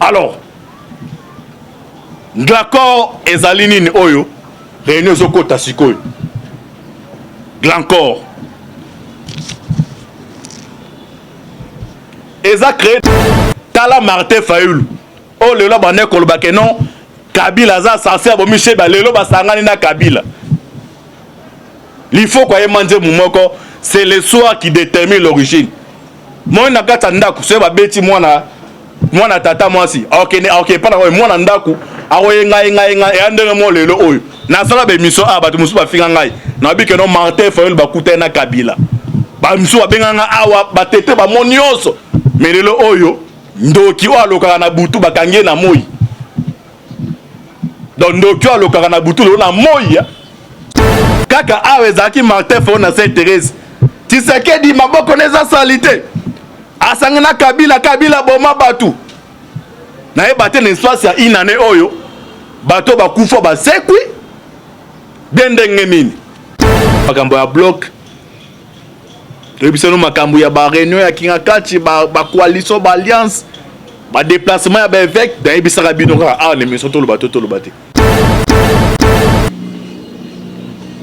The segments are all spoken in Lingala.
Alors, Glancor ezali nini oyo réunion ezokota sikoyo. Glancor eza créé Tala Martin Fayulu. Oh lelo bane koloba ke non Kabila za censé abomi cheba lelo basangani na Kabila. Il faut quoi manger mumoko, c'est le soir qui détermine l'origine. Moi na kata ndaku se ba beti mwana tata mwasi. OK pas na mwana ndaku awoye ngai e andenge mo lelo oyo. Na sala be miso abatu musu ba finga ngai. Na bi ke non Martin Fayulu ba kuta na Kabila. Ba miso ba benga awa ba tete ba monioso. Mais lelo oyo ndoki o aloka na butu bakangie na moi. Donc ndoki o aloka na butu lelo na moi. Kaka awe zaki Martin Fayulu na Sainte-Thérèse. Tshisekedi maboko neza salite. Asangana Kabila boma batu. Na e bate n'espace ya inane oyo. Bato bakufa basekwi. Dendenge nini. Makambo ya bloc. Tebiseno makambo ya ba réunion ya Kingakati ba coalition ba alliance. Ba déplacement ya ba évêque dans ebisaka bino ka ne miso to lo bato bate.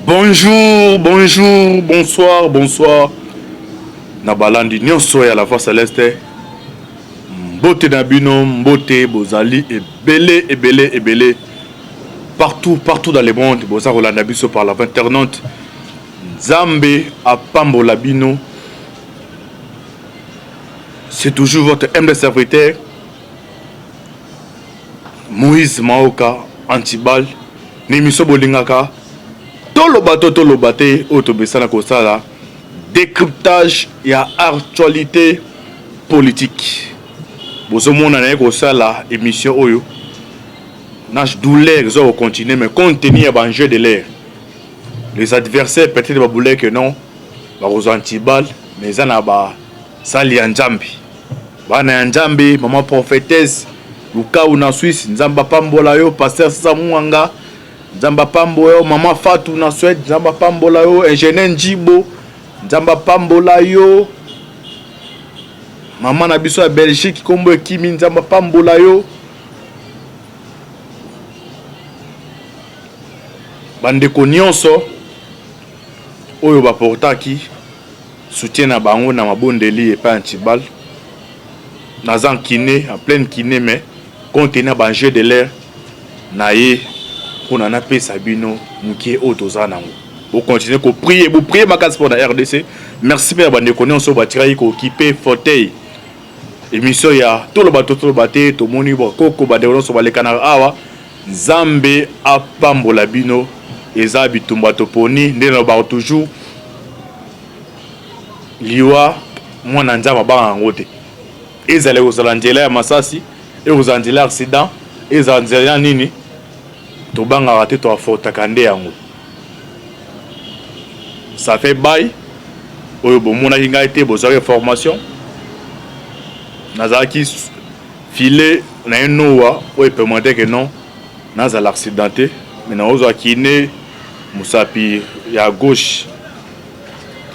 Bonjour, bonsoir. Nabalandi nyonso ya la voix céleste. Mbote na bino, mbote bozali ebele. Partout dans le monde, boza rolanda biso par la internaute. Nzambe apambola bino. C'est toujours votre humble serviteur Moïse Maoka Antibal. Nemiso bolingaka. Tolobate otobesana kosala décryptage ya actualité politique. Bozomona na kosala émission oyo. Nage douleur zo continuer mais contenu ya banjeu de l'air. Les adversaires peut-être ba boulé que non. Ba Antibal mais ça na ba sali ya Nzambi. Bana Nzambi maman prophétesse Luka na Suisse Nzamba pambola yo pasteur Samuanga. Nzamba pambola yo mama Fatou na Suède, Nzamba pambola yo ingénieur Njibo, Nzamba pambola yo mama na biso ya Belgique kombo Kimi, Nzamba pambola yo bandeko nyonso oyo baportaki soutien na bango na mabondeli epa Antibal naza kiné en pleine kiné mais contenir banjeu de l'air na ye pour na pesa bino mukie otoza nango. Vous continuez ko prier, vous priez ma case pour la RDC. Merci père bande connait on so batira ko occupé fauteuil. Émission ya tout le bateau to moni bo koko bade on so baleka na awa Nzambe apambola bino eza bitumba to poni ndena ba toujours liwa mwana nzamba ba ngote. Ezale ozalandela ya masasi et ozandela accident ezandela nini to banga raté to afota kande yango. Ça fait bail oyo bomona kinga été bozare formation nazaki filé na enowa oyo permettre que non nazala accidenté mais na ozo akine musapi ya gauche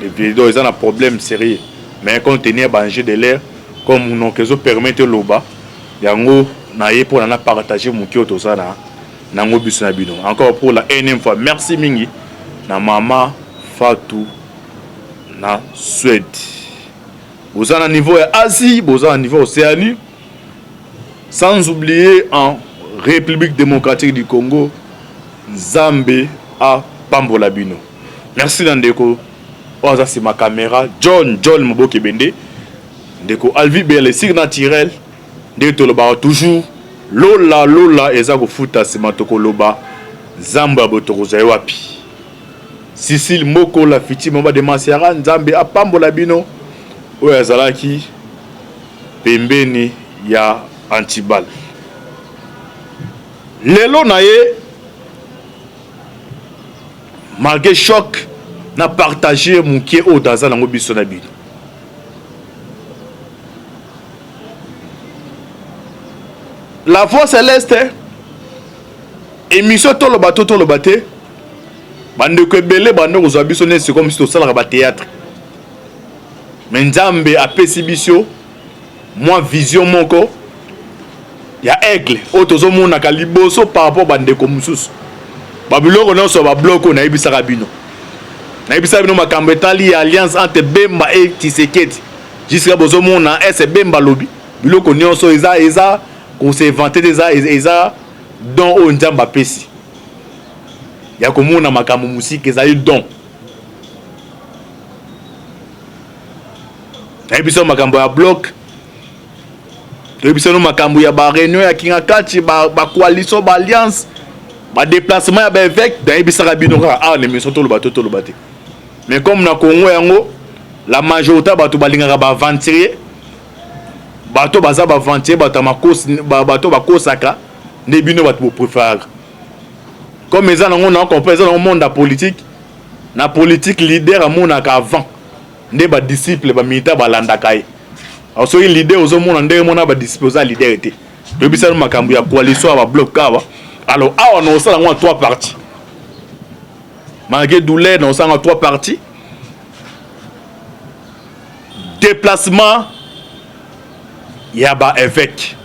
les vidéos ils ont un problème sérieux mais contenir danger de l'air comme non que zo permettre loba yango na ye pour na partager mon kioto ça na ngobiso na bino. Encore pour la énième fois merci mingi na mama Fatou na Suède. Vous êtes à niveau Asie, vous êtes à niveau Océanie. Sans oublier en République démocratique du Congo, Nzambe à Pambola Bino. Merci Nandeko. Oza c'est ma caméra. John Mboke Bende. Ndeko Alvi Bele sig naturel. Ndeko Loba toujours. Lola eza ko futa simatoko loba. Zamba botoroza wapi. Cécile Moko la fiti mamba de Masiara Nzambe apambola bino oyo azalaki pembeni ya Antibal. Lelo na ye malgré choc na partager mukie o dazala ngo biso na bino. La voix céleste émission to lo baté bande ko belé bande ko zabiso ne c'est comme si to sala ba théâtre. Mais Nzambe a pesi biso moi vision moko ya aigle otozo mona ka liboso par rapport bandeko mususu babiloko nyonso babloko na yebisaka bino makambo etali alliance entre Bemba et Tshisekedi jusqu'à bozo mona ese Bemba lobi biloko nyonso eza qu'on s'est vanté eza don o njamba pesi ya komona makambo musiki ezali don na yebisa makambo ya bloc toyebisa makambo ya ba réunion ya Kingakati ba coalition ba alliance ba déplacement ya ba évêque na yebisa bino kaka ne miso tolo bato te mais comme na Congo yango la majorité bato balingaka ba aventurier bato baza ba aventurier bato makosi bato bakosaka ne bino bato préfère comme eza nango na comprendre dans le monde de politique na politique leader amonaka avant nde ba disciple ba militaire balandaka ye alors so leader ozomona ndenge mona ba disciple za leader était tobisa makambo ya coalition ba bloc kawa alors awa no sala ngo 3 parties malgré douleur no sala 3 parties déplacement ya ba évêque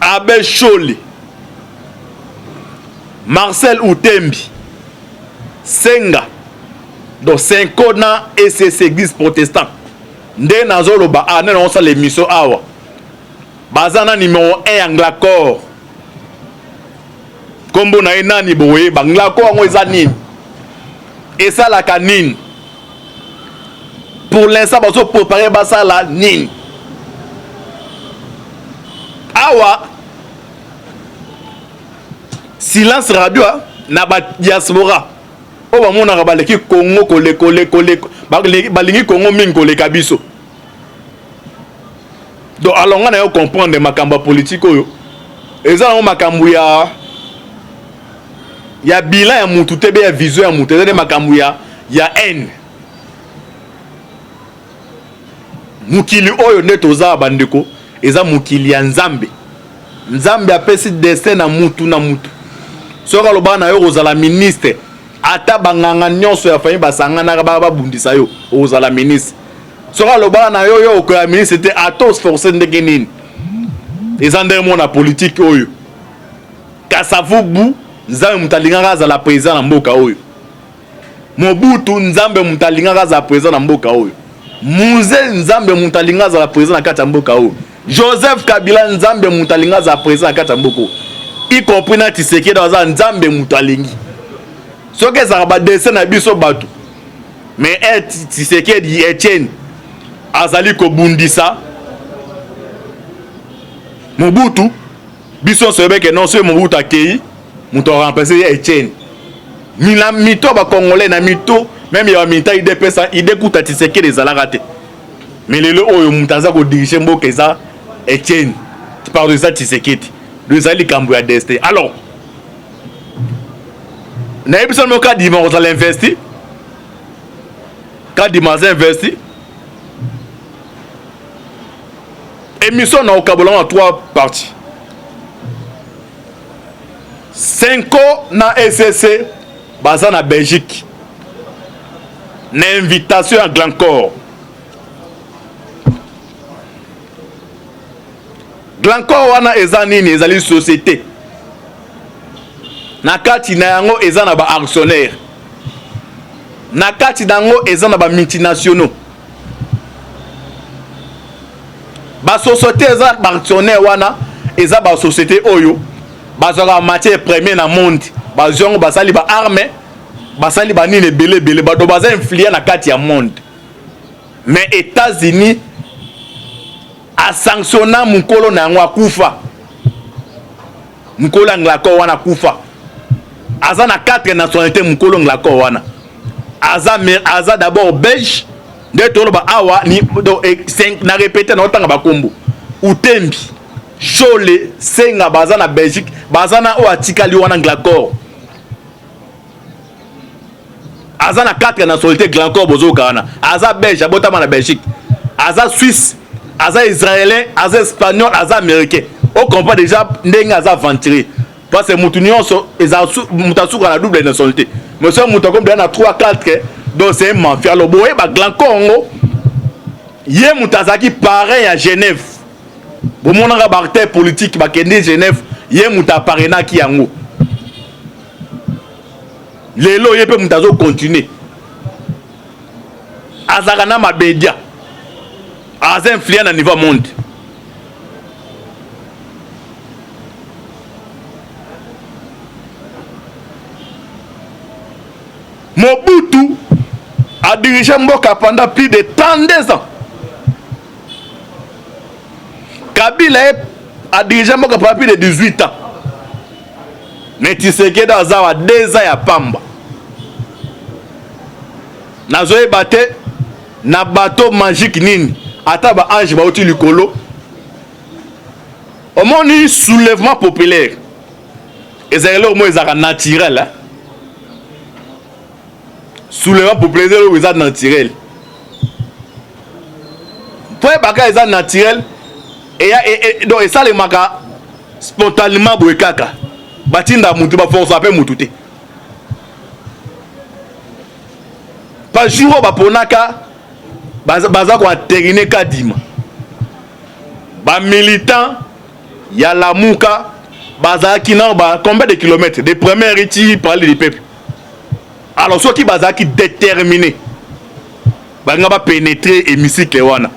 Abbé Choli Marcel Outembi Senga donc 5 ans na ECC église protestant nde nazoloba ane na osala émission awa bazana numéro 1 Anglacor kombo na enani boye Banglacor ngo eza nini esalaka nini pour l'instant bazo préparer basala nini awa silence radio na ba diaspora o ba mona ka baleki Congo kole balingi Congo mingi koleka biso donc alors ngana yo comprendre makambo politique oyo eza na makambo ya bilan ya mutu tebe ya vision ya mutu eza makambo ya haine mukili oyo netoza bandeko eza mukili ya nzambe apesi destin na mutu soka loba na yo ozala ministre ata banganga nyonso ya famille basangana ba bundisa yo ozala ministre soka loba na yo okoya ministre te atos forcer ndenge nini eza ndenge mona politique oyo Kasavubu nzambe mutalingaka azala président na mboka oyo Mobutu nzambe mutalingaka azala président na mboka oyo Muze nzambe mutalingaka azala président na kati ya mboka oyo Joseph Kabila nzambe mutalinga za président kata mboko y compris na Tshisekedi za nzambe mutalingi soke za ba dessin na biso bato mais Tshisekedi Etienne azali ko bundisa Mobutu biso sebeke non so Mobutu akei muto remplacer Etienne mina mito ba congolais na mito même ya militaire idepesa idekuta Tshisekedi ezalaka te mais lelo oyo mutaza ko diriger mboka eza Etienne, tu parles de ça, Tshisekedi. De Ali Kambu à Destin. Alors, n'a pas seulement quand dimanche à investi. Quand dimanche investi. Émission dans le Kabolan en 3 parties. 5 ans na SCC, basé en Belgique. Une invitation à Glencore. Glencore wana eza nini ezali société na kati na yango eza na ba actionnaire na kati dango eza na ba multinationaux ba société eza ba actionnaire wana eza ba société oyo bazala matière première na monde bazongo basali ba arme basali ba nini belé ba do baza influer na kati ya monde mais États-Unis a sanctionné mukolo na yango akufa mukolo Anglacor wana kufa aza na 4 nationalités mukolo Anglacor wana aza d'abord belge de toloba awa ni do 5 na répéter na otanga bakombo Outembi Chole Senga baza na Belgique baza na o atikali wana Anglacor aza na 4 nationalités Anglacor bozoka wana aza belge abotama na Belgique aza Suisse aza israélien, aza espagnol, aza américain. On comprend déjà ndenga aza aventurier. Parce que mutu nyonso eza mutasuka na double nationalité. Monsieur mutu comme bien na 3 4 donc c'est un mafia. Alors boye ba Glencore ngo ye mutazaki pareil à Genève. bomonaka ba acteur politique bakende Genève ye muta parena ki yango lelo ye pe mutazo continuer azaka na mabedia aza influent na niveau monde Mobutu a dirigé Mboka pendant plus de 32 ans. Kabila a dirigé Mboka pendant plus de 18 ans. Mais Tshisekedi a 2 ans à Pamba. Nazoé bate na bateau magique nini. Ata ba ange ba oti likolo. Au moins un soulèvement populaire. Et c'est là au moins ça naturel hein. Soulèvement populaire c'est naturel. Pour baka c'est naturel et donc ça les maka spontanément boekaka. Batinda mutu ba force appel mutute. Pas jour ba ponaka baza ko terminer kadima. Ba militant ya la muka baza ki na ba combien de kilomètres de première ici parler du peuple. Alors ceux qui baza qui déterminé banga ba pénétrer hémicycle wana.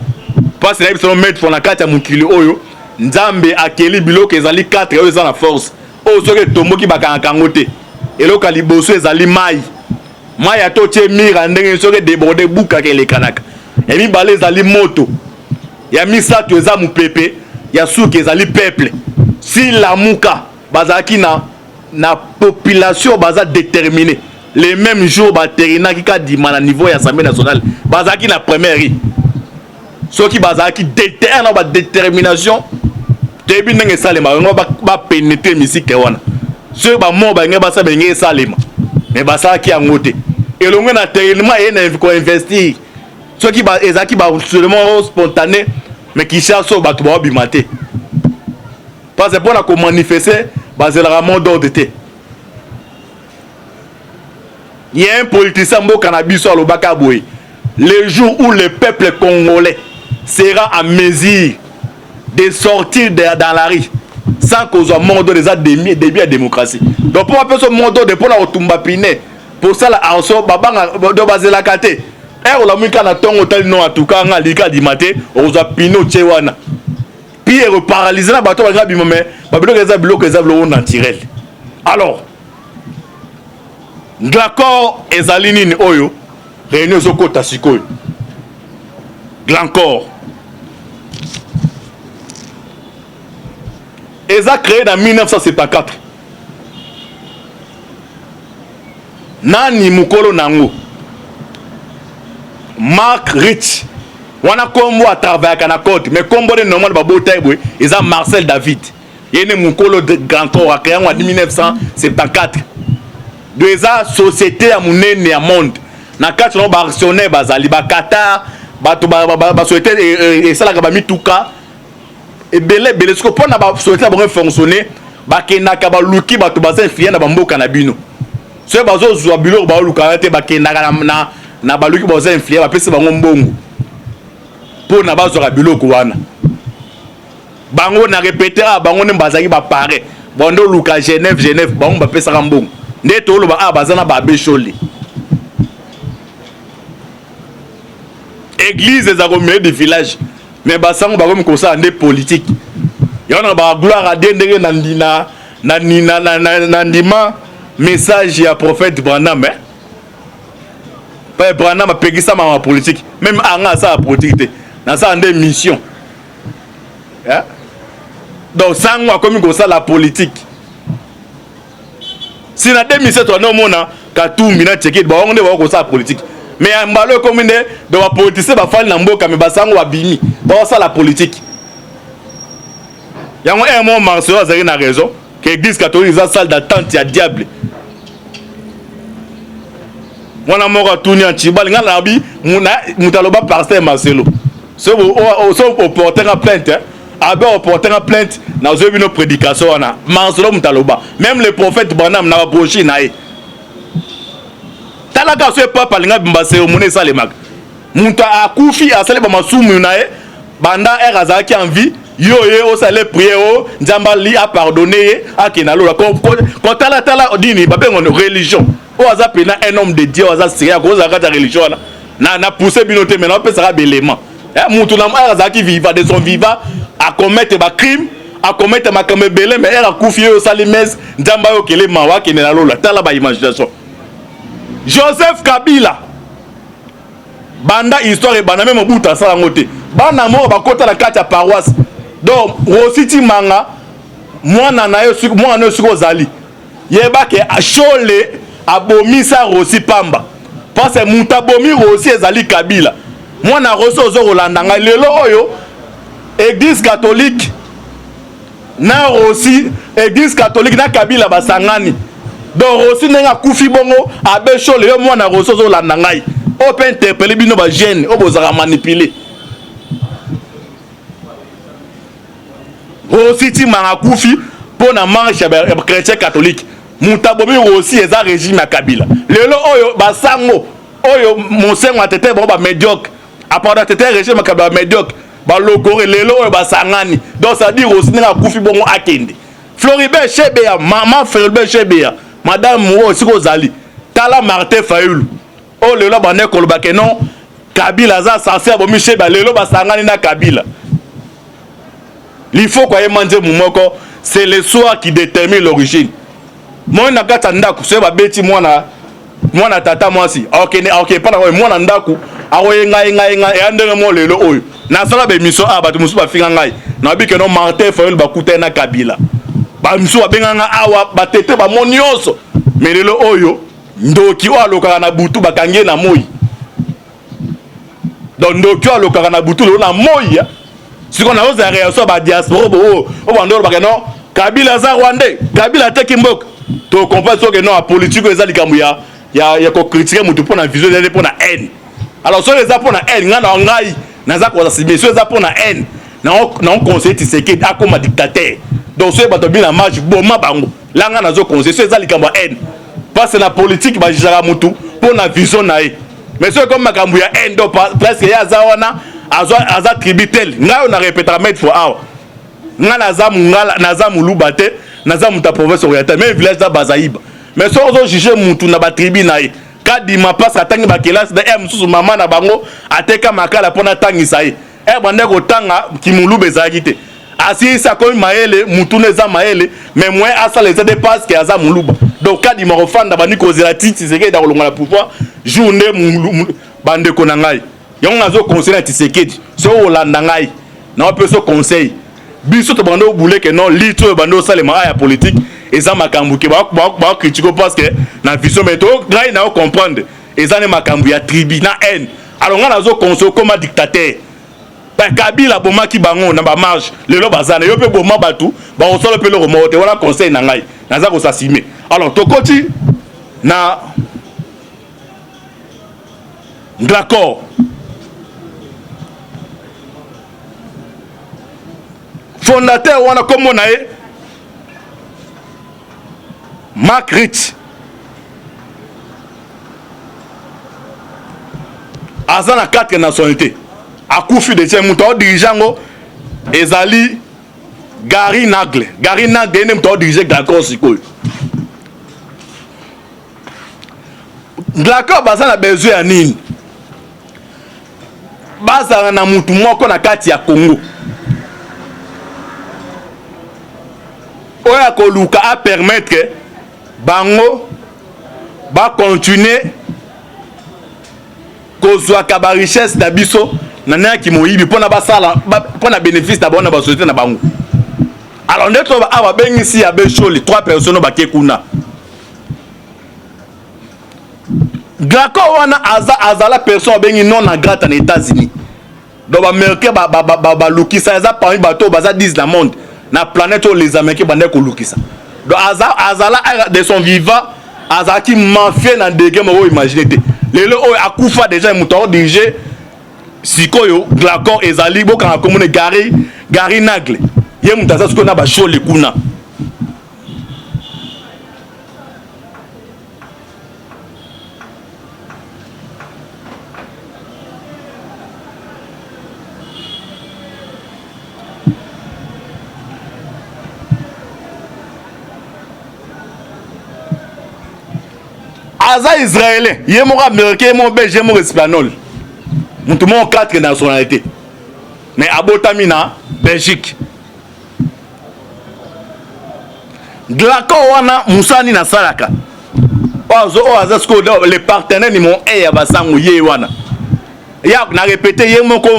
Parce que ils sont mettre pour la carte ya mukili oyo nzambe akeli biloko ezali 4 oyo za la force. O soki tombo ki bakanga ngote. Eloka liboso ezali mai. Mai atoche mira ndenge soki déborder buka ke lekanaka. Et mi balé ezali moto. Ya misato eza mupepe, ya suki ezali peuple. Si la muka bazaki na population baza déterminée. Les mêmes jours baterina ki ka dima na niveau ya Assemblée nationale. Bazaki na première ri. Soki bazaki détermination ba détermination. Tebi ndenge salema ba pénétrer misike wana. Ceux ba mort ba ngeba sa benge salema. Mais basa ki angote. Et longue na terrain et na ko investir. Ceux qui ba ezaki ba seulement spontané mais qui cherche ba to ba bimate. Parce que pour la manifester basé la mort d'ordre té. Il y a un politicien au cannabis sur le Bakaboui. Le jour où le peuple congolais sera à mesure de sortir dans la rue sans qu'on soit mort des début de la démocratie. Donc pour appeler ce monde de pour la Otumba Piné, pour ça la arso babanga de baser la kate. Et on l'a mis quand on a non en tout cas on a lika di maté on a pino tchewana. Puis il paralysé la bateau avec la mais babelo que bloc que ça naturel. Alors Glancor ezalini oyo réunion sokota sikoyo. Glancor Eza créé en 1974. Nani mukolo nango Mark Rich wana kombo a travaillé na côte mais kombo de normal babo taibwe eza Marcel David yene mukolo de Glancor a créé en 1974. Deux société à monene ya monde na kati no ba actionnaire bazali ba Qatar bato ba société et ça la ba mituka et belé ce que pour na ba société ba fonctionner ba kenaka ba luki bato ba influent na ba mboka na bino so bazo zwa biloko ba luka te ba kenaka na ba luki ba influent ba pesa bango mbongo pour na ba zwa biloko wana bango na répéter bango ne bazaki ba pare bondo luka Genève bango ba pesa mbongo Neto lo ba bazana ba besholi. Église za ko de village mais basango ba comme ça ndé politique. Yana ba gloire à dendenge na ndima message ya prophète Branham hein. Pas Branham a pegui ça ma politique même anga ça politique na ça ndé mission. Hein? Donc sango comme ça la politique. Si na 2007 on a mona Katumbi na Tshisekedi ba on est ko ça politique mais mbalo comme ne de ba politicien ba fali na mboka mais basango wa bimi ba ça la politique yango un mot Marcelo a na raison que l'église catholique est salle d'attente ya diable wana moko tuni en chibal ngala bi mutaloba pasteur Marcelo so au porter en plainte au porter en plainte na ozobi no prédication wana Marcelo mutaloba même le prophète Branham na approché na e talaka so papa linga bimbase omone salemak muta akufi asale ba masumu na e banda azaki en vie yo ye o sale prière o nzamba li a pardonner a kenalo quand tala dini ba bengo religion o aza pena un homme de Dieu aza sérieux ko za kata religion na pousser binoté maintenant peut sera belément mutu na aza qui vivant de son vivant à commettre ba crime à commettre ma comme belé mais elle a confié au salimes nzamba yo kele mawa kenalo la tala ba imagination Joseph Kabila banda histoire bana même buta sala ngote bana mo bakota la kati ya paroisse donc Rositi Manga mwana na yo mwana yo siko zali yeba ke achole abomisa Rosi Pamba parce que mutabomi Rosi ezali Kabila mwana Rosi ozo rolandanga lelo oyo église catholique na Rosi église catholique na Kabila basangani donc Rosi nenga kufi bongo abe chole yo mwana Rosi ozo rolandanga on peut interpeller bino ba jeune o bozaka manipuler Rositi Manga kufi pour na marche ya chrétien catholique mutabomi aussi eza régime ya Kabila lelo oyo basango oyo monsengo atete ba médiocre à part atete régime ya Kabila médiocre ba logore lelo oyo basangani donc ça dit aussi na kufi bongo akende Floribert Chebeya maman Floribert Chebeya madame mo siko zali tala Martin Fayulu oh lelo bane koloba ke non Kabila za censé abomi Chebeya lelo basangani na Kabila. Il faut quoi manger mumoko, c'est le soir qui détermine l'origine. Moi na kata ndaku c'est ba beti mwana tata moi si. OK pas na mwana ndaku awoye ngai e andenge mo lelo oyo. Na sala be mission a batu musu ba finga ngai. Na bi ke non Martin Fayulu ba kuta na Kabila. Ba musu ba benga nga awa ba tete ba monioso. Mais lelo oyo ndoki o aloka na butu ba kangie na moyi. Donc ndoki o aloka na butu lo na moyi. Si on a osé réagir à la diaspora, non, Kabila za Rwandais, Kabila teki mbok. Tu comprends que non, la politique est ali kamuya, il y a ko critiquer mutu pour na vision pour na haine. Alors sur les pour na haine, ngana ngai, na za ko za sibe, sur les pour na haine. Na on conseil Tshisekedi a comme dictateur. Donc sur bato bi na marche boma bango. Là ngana zo conseil sur les ali kamuya haine. Parce que la politique ba jara mutu pour na vision na haine. Mais c'est comme makambuya haine donc presque ya za wana aza tributel ngayo na répétera mettre for hour nga naza muluba te naza muta province orientale même village da bazaïba mais so ozo juger mutu na ba tribu na ye kadima passe atangi ba kelasi da mususu mama na bango ateka makala pona tangisa ye bande ko tanga kimuluba ezaki te asisa ko maele mutu neza maele mais moi asala les dépasse que aza muluba donc kadima refanda bani kozela titi seke da kolonga la pouvoir journée bande ko na ngai yon azo conseiller Tshisekedi so olanda ngai na pe so conseil biso to bando boulé que non lito bando salema ya politique eza makambu ke ba critiquer parce que na vision mais to ngai na comprendre eza ne makambu ya tribu na haine alors nga nazo conseiller comme dictateur ba Kabila bomaki bango na ba marche lelo bazana yo pe boma batu ba osolo pe le remonte wala conseil na ngai naza ko s'assumer alors tokoti na d'accord fondateur wana comme on a Mark Rich azana 4 nationalités akufi de tien muto dirigeant ezali Gary Nagle ne muto diriger Glacor sikoyo Glacor bazana besoin ya nini bazana na mutu moko na kati ya Congo oya koluka a permettre bango ba continuer kozwa ka ba richesse na biso na na ki moyibi pona basala pona bénéfice na bona ba société na bango alors ndeto ba aba bengisi ya be choli 3 personnes ba kekuna Glacor wana azala personne bengi non en grata na États-Unis donc ba américain ba lukisa aza parmi bato baza 10 na monde na planète où les Américains bande ko lukisa donc azala de son vivant azaki mafia na ndege mo imaginer lelo o akufa déjà muto dirige sikoyo Glacor ezali boka komune Gary Nagle ye mutaza siko na ba show le kuna aza israélien ye moko américain mon belge ye moko espagnol mutu moko 4 nationalité mais abotami na Belgique glako wana musani na salaka ozo aza sko les partenaires ni mon ya basangu ye wana ya na répété ye moko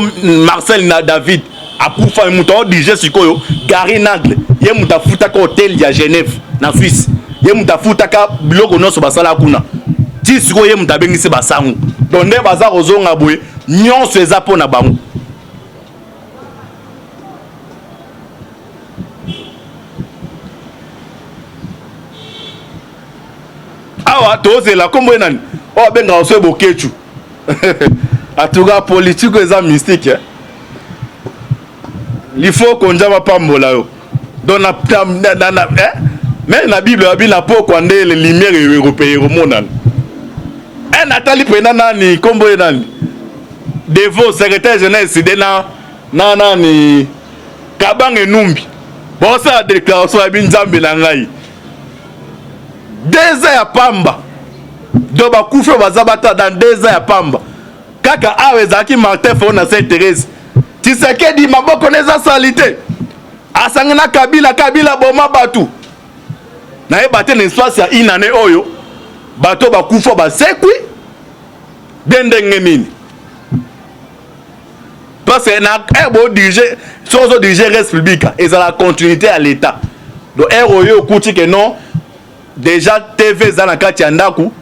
Marcel na David akufa mutu o DJ sikoyo Gary Nagle ye mutu afuta ka hôtel ya Genève na Suisse ye mutu afuta ka biloko nyonso basala kuna ti sikoyo ye mutu abengisi basangu donc nde baza kozonga boye nyonso eza mpo na bango awa tozela kombo nani o benga oso bokechu atuka politique eza mystique hein? Il faut qu'on jama pambola yo donc mais na Bible abina po kwande les lumières européennes remonal un atali pena nani kombo nani devo secrétaire jeunesse de na nani kabange numbi bon ça déclaration ya binzambe na ngai 2 ans ya pamba do bakufe bazabata dans 2 ans ya pamba kaka awe zaki Martin fo na Sainte Thérèse Tshisekedi maboko neza salité asangana kabila boma batu na ebate na espace ya inane oyo bato bakufa basekwi dendenge nini parce que na ebo diriger sozo diriger république et ça la continuité à l'état donc oyo kuti que non déjà TV za na kati ya ndaku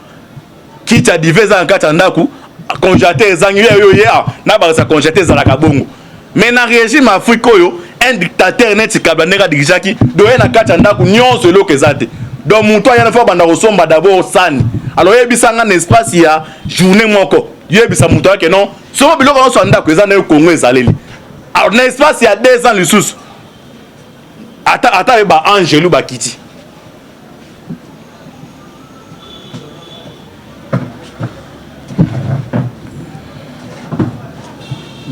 kita dive za na kati ya ndaku congélateur ezangi yo ya na ba sa congélateur za la kabongo mais na régime Afrique oyo un dictateur neti kablanera dirijaki do na kati ya ndaku nyonso eloko ezate donc muto ya na fa banda kosomba d'abord sani alors yebisanga na espace ya journée moko yebisa muto yake non so biloko nyonso ndaku eza na Congo ezaleli alors na espace ya 2 ans lisusu ata ba Angelu bakiti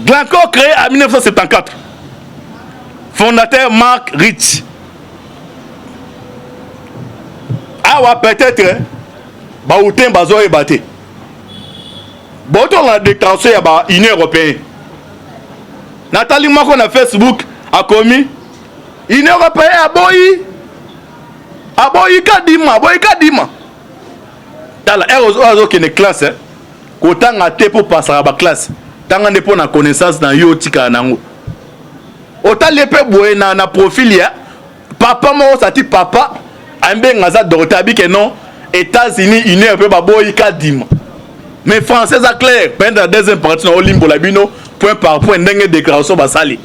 Glencore créé en 1974. Fondateur Mark Rich. Awa peut-être ba outem bazo e baté. Boto la déclaration ya ba Union européenne. Nathalie Moko na Facebook a commis Union européenne aboyi kadima. Dans la ROZO qui est classe kotanga te pour passer à la classe. Tanga ne po na connaissance na yo tika nango otali pe boye na profil ya papa mo sati papa ambe ngaza dorota bi ke non États-Unis Union pe baboyi kadima mais français a clair pendant la deuxième partie na olimbo la bino point par point ndenge déclaration basali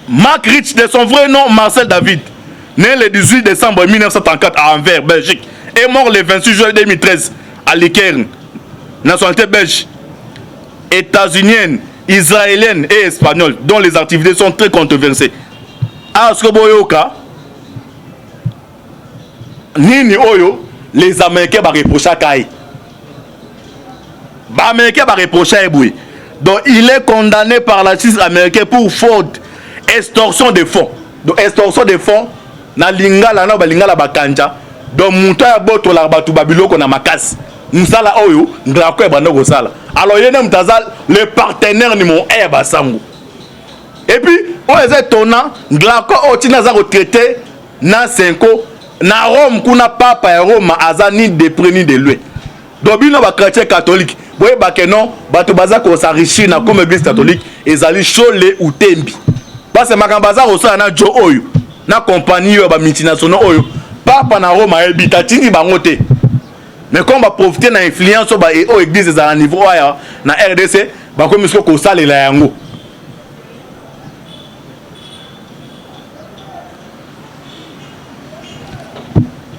Mark Rich de son vrai nom Marcel David né le 18 décembre 1934 à Anvers Belgique est mort le 26 juin 2013 à Likern, nationalité belge, états-unienne, israélienne et espagnole, dont les activités sont très controversées. Askoboyoka, Nini Oyo, les Américains vont reprocher à Kaï. Les Américains vont reprocher à Eboué. Donc il est condamné par la justice américaine pour fraude, extorsion de fonds. Donc extorsion de fonds, na lingala na balingala bakanja. Donc muta ya boto la batu babiloko na makasi musala oyo nglako ya bando kosala alors yene mutazal le partenaire ni mon e basangu et puis on est étonnant nglako otina za retraité na 5 na Rome kuna papa ya Rome aza ni de preni de lui donc bino ba chrétien catholique boye ba que non batu baza ko s'enrichir na comme église catholique ezali chole ou tembi parce que makambaza kosala na jo oyo na compagnie yo ba multinationaux oyo papa na Rome habita tindi bango te mais comme va profiter na influence ba au église à niveau ya na RDC ba comme ce ko salela yango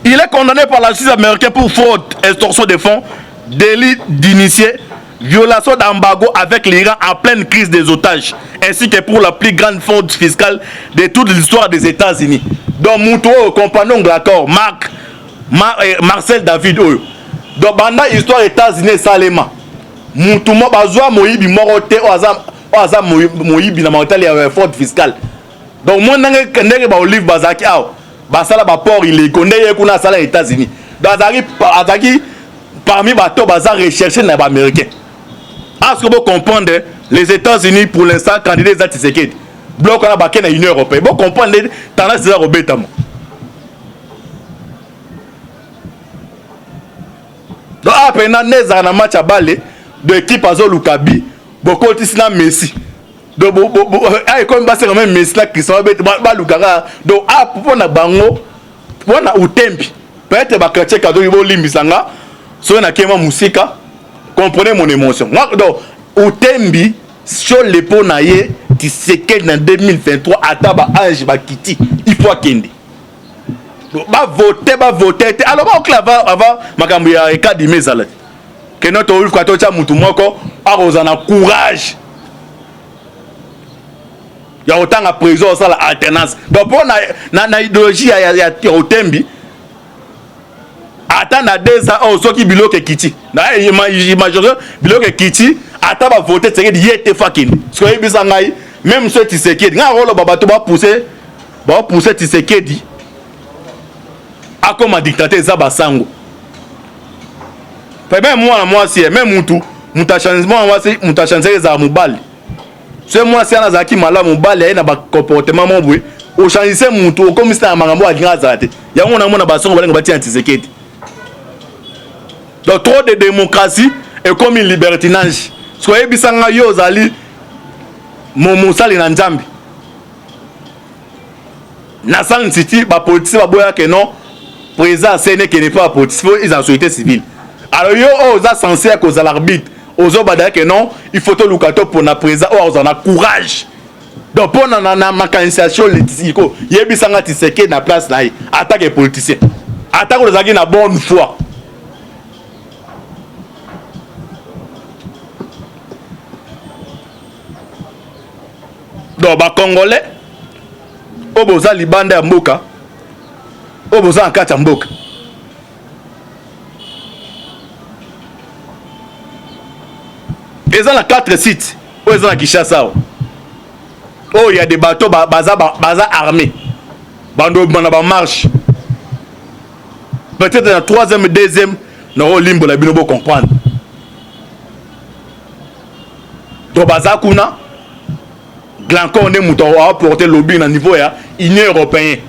il est condamné par la justice américaine pour fraude, extorsion de fonds, délit d'initié, violation d'embargo avec l'Iran en pleine crise des otages, ainsi que pour la plus grande fraude fiscale de toute l'histoire des États-Unis. Donc, mon compagnon de l'accord, Marcel David Oyo. Donc, pendant l'histoire des États-Unis, Salema, mon bazwa moyibi morote oza moyibi na montagne ya fraude fiscale. donc moi ndenge ba olive bazaki aw basala ba port il est condé kuna sala États-Unis donc azaki parmi bato baza recherché na ba américain. Est-ce que vous comprenez les États-Unis pour l'instant candidats à Tshisekedi bloc on a baqué na Union européenne vous comprenez tendance de Robetamo donc après neza na match à balle de équipe azo Lukabi beaucoup tisina Messi donc ay comme ba c'est quand même Messi là qui sont ba Lukara donc pour na bango pour na utembi peut-être ba chrétien kado ibo limbisanga so na kema musika comprenez mon émotion moi donc utembi sur les pots naie Tshisekedi en 2023 ataba ange ba kiti il faut kende ba voter alors ba clava avant makambo ya ekadi mezala que notre ulf kwato cha mutu moko arozana courage ya otanga prison ça la alternance donc pour na idéologie ya otembi ata na 2 ans soki biloke kiti na imagine biloke kiti ata ba voter Tshisekedi yete fucking so yebisa ngai même ce Tshisekedi nga rolo baba to ba pousser Tshisekedi comme un dictateur zaba sango même moi si même muta changer za mobali c'est moi si ana zaki mala mobali na ba comportement mon boy o changer mutu comme ça na mangambo alinga zate yango na mona ba songo balenga bati Tshisekedi donc trop de démocratie et comme une libertinage soyez bisanga yo zali mosali na nzambi na sang city ba politique ba boya que non président CNE qui n'est pas politique ils ont société civile alors yo oza censé à cause de l'arbitre ozo bada que non il faut to lukato pour na président ou on a courage donc pour na mécanisation l'éthico yebisanga Tshisekedi na place na attaque politicien attaque les agis na bonne foi donc ba congolais oboza libanda ya mboka oboza en kati ya mboka eza na 4 sites oyo eza na Kinshasa oh il y a des bateaux baza armés bando bana ba marche peut-être na 3e 2e na olimbo la bino bo comprendre donc baza kuna Glanco on est mouton à porter lobby na niveau ya Union européenne.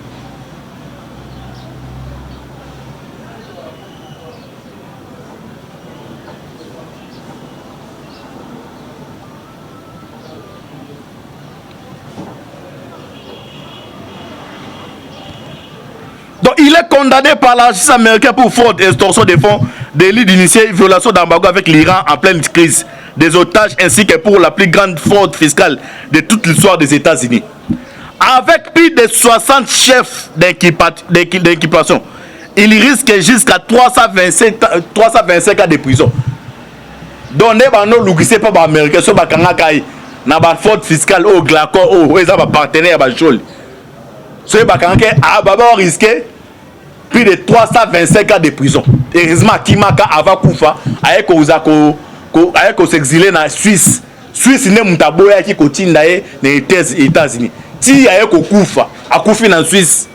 Donc il est condamné par la justice américaine pour fraude, extorsion des fonds, délit d'initié, violation d'embargo avec l'Iran en pleine crise des otages ainsi que pour la plus grande fraude fiscale de toute l'histoire des États-Unis. Avec plus de 60 chefs d'équipation, il risque jusqu'à 325 ans de prison. Donc, nous ne pas américain, sur la fraude fiscale au Glaco, au partenaire à Chol. Ce qui risqué plus de 325 ans de prison. Heureusement, Kimaka avant Koufa, avec s'exiler na Suisse. Suisse ne mutaboya ki kotinda ye na États-Unis. Ti aye ko kufa, akufi na Suisse.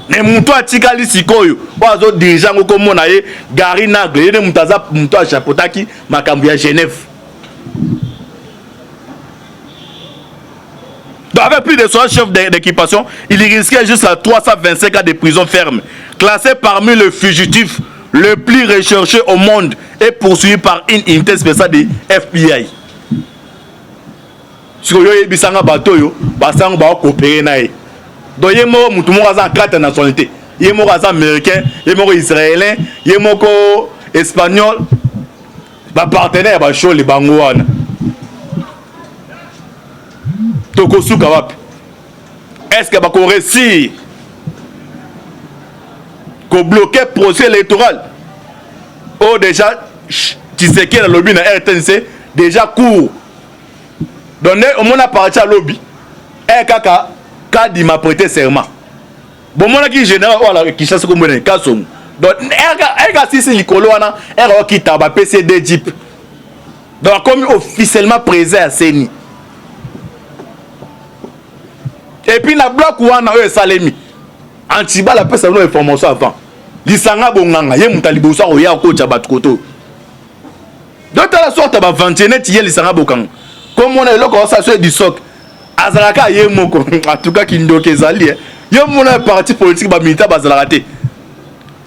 Ne muto atikali sikoyo, wazo déjà ngoko mona ye Gary Nagle, ne mutaza muto a chapotaki makambu ya Genève. Donc avec plus de 60 chefs d'équipation, il risquait jusqu'à 325 ans de prison ferme. Classé parmi les fugitifs le plus recherché au monde et poursuivi par une unité spéciale de FBI. Si vous avez un bateau, vous allez coopérer. Donc, il y a un carte de nationalité. Il y a un américain, il y a un israélien, il y a un espagnol. Les partenaires sont les Bangouans. Est-ce que vous réussir qu'on bloque le procès électoral? Oh déjà, Tshisekedi dans le lobby na RTNC déjà court. Donc on a parti à lobby. Et kaka Kadi m'a prêté serment. Bon mon qui général voilà qui chasse comme un kasom. Donc si c'est likolo wana ero qui taba PCD Jeep. Donc comme officiellement présent à Seni. Et puis na bloc wana oyo salemi Antibala pesa no information avant lisanga bonganga ye mutalibosa oya ko cha batukoto donc la sorte ba 29 ye lisanga bokanga comme on a eloko ça sur du soc azalaka ye moko en tout cas kindoke ezali ye mona parti politique ba militaire bazalaka te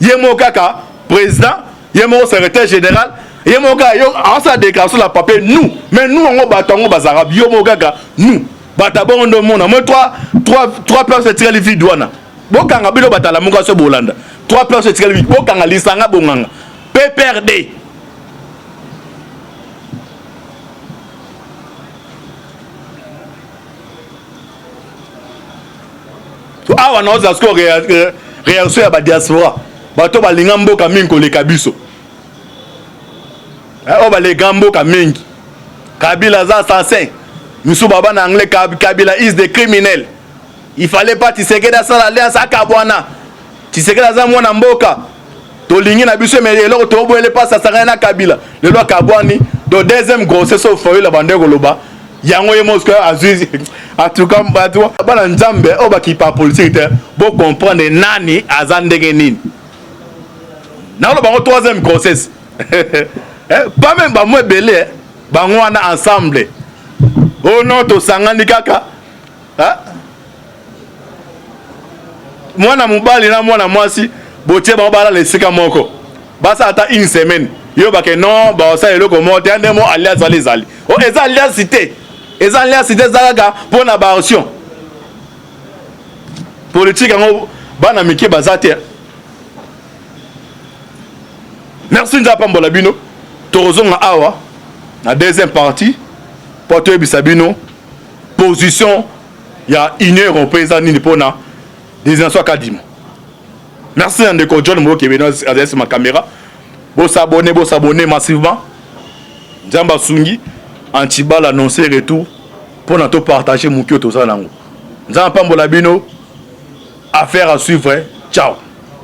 ye moko kaka président ye moko secrétaire général ye moko yo en sa déclaration la papier nous mais nous on batango bazara yo moko kaka nous batabon ndo mona moi trois personnes tirent les vides wana bokanga bilo batala moko so bolanda 3 personnes tirent les vides bokanga lisanga bonganga PPRD awa na oza sko réaction ya ba diaspora bato balinga mboka mingi koleka biso o balega mboka mingi Kabila za assassin misu baba na anglais Kabila is the criminel il fallait pas Tshisekedi ça l'alliance akabwana Tshisekedi za mwana mboka to lingi na biso mais eloko to boele pas ça sanga na Kabila le loi kabwani do deuxième grossesse au foyer la bande koloba yango yemosko azuzi en tout cas bana nzambe o ba ki pa politique bo comprendre nani azandenge nini na lo bango troisième grossesse pas même ba mo belé bango wana ensemble oh non to sangani kaka mwana mobali na mwana mwasi botie bango bala lesika moko basa ata une semaine yo ba ke non ba ça eloko mote ande mo alias alizali o eza alias cité eza alias cité zalaka pour na ba option politique ngo bana miki bazate. Merci Nzapambola bino tozonga awa na deuxième partie porte bisabino position ya Union européenne ni pona désignation kadimo. Merci ndeko John Mboke bino adresse ma caméra. Bo s'abonner massivement. Nzamba Sungi Antibala annoncé retour pour nous partager mon kyo to ça nango. Nzapambola bino affaire à suivre. Ciao.